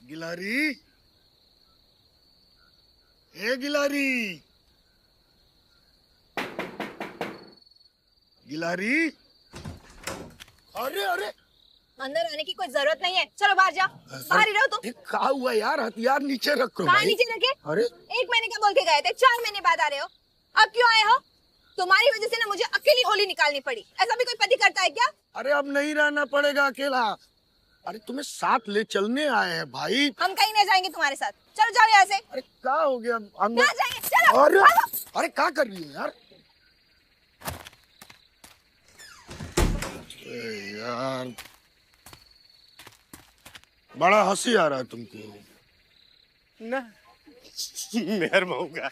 गिलारी, ए गिलारी, गिलारी। अरे अरे, अंदर आने की कोई जरूरत नहीं है, चलो बाहर जाओ। बाहर ही रहो तुम। क्या हुआ यार? हथियार नीचे रखो। कहाँ नीचे रखे? अरे 1 महीने का बोल के गए थे, 4 महीने बाद आ रहे हो। अब क्यों आए हो? तुम्हारी वजह से ना मुझे अकेली होली निकालनी पड़ी। ऐसा भी कोई पति करता है क्या? अरे अब नहीं रहना पड़ेगा अकेला। अरे तुम्हें साथ ले चलने आए हैं भाई। हम कहीं नहीं जाएंगे तुम्हारे साथ, चलो जाओ यहाँ से। अरे क्या हो गया? ना जाएंगे, चलो। अरे भागो। अरे क्या कर रही है यार? यार बड़ा हंसी आ रहा है तुमको ना। मेहर महूंगा।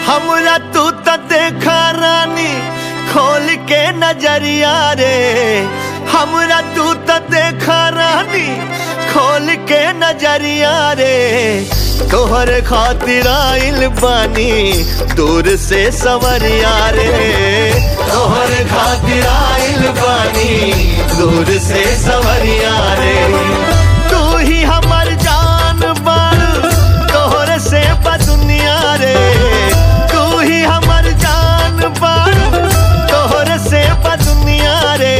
हमरा तू त देखा रानी खोल के नजरिया रे, हमरा तू त देखा रानी खोल के नजरिया रे। तोहर खातिर आइल बानी दूर से सवरिया रे, तोहर खातिर आइल बानी दूर से सवरिया रे। तू ही हमर जान बारू तोहर से बदुनिया रे, तू ही हमर जान बारू तोहर से बदुनिया रे।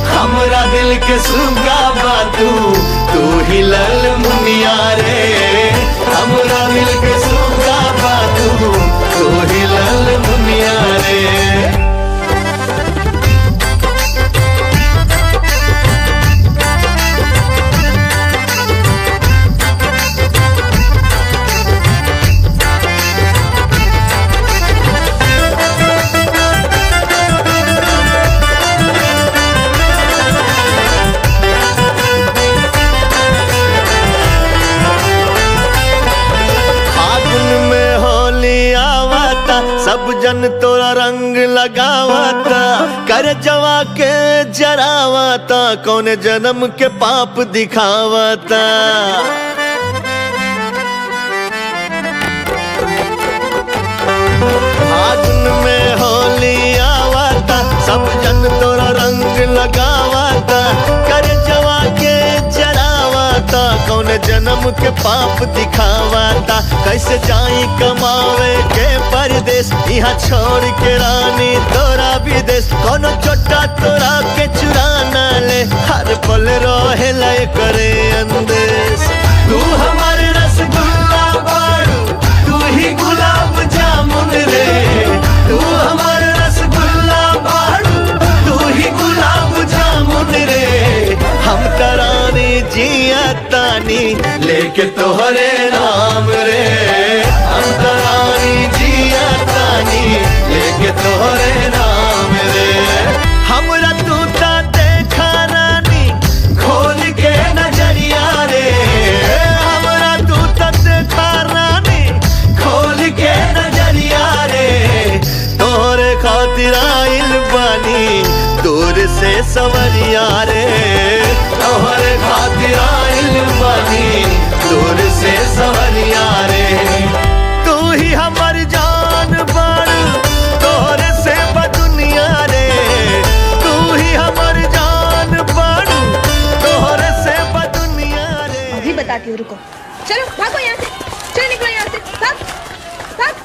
हमरा दिल के सुगा बातू तू ही लल मुनिया रे, हमरा दिल के सुगा बातू तू ही लल मुनिया रे। सब जन तोरा रंग लगावता, कर जवा के जरावता, कौन जन्म के पाप दिखावता। फागुन में होली आवता, सब जन तोरा रंग लगावता, कर जवा के जरावता, कौन जन्म के पाप दिखावता। कैसे जाई कमावे के परदेश, यहाँ छोड़ के रानी तोरा विदेश। कोनो छोटा तोरा के चुरा न ले, हर पल रहे लय करे अंदेश। तू हमार रसगुल्ला बारू, तू ही गुलाब जामुन रे, तू हमार रसगुल्ला बारू, तू ही गुलाब जामुन रे। हम तरानी जिया तानी लेके तोहरे नाम रे, हम तरानी जिया तानी लेके तोहरे नाम रे। हमरा तू ता देखा रानी खोल के नजरिया रे, हमरा तू ता देखा रानी खोल के नजरिया रे। तोहरे खातिर आइल बानी दूर से सवरिया रे, तोहरे खातिर आइल बानी दूर से सवरिया रे। तू ही हमर जान बारू तोहरे से बदुनिया रे, तू ही हमर जान बारू तोहरे से बदुनिया रे। अभी बताती हूँ, रुको। चलो भागो यहाँ से, चलो निकलो यहाँ से, भाग भाग।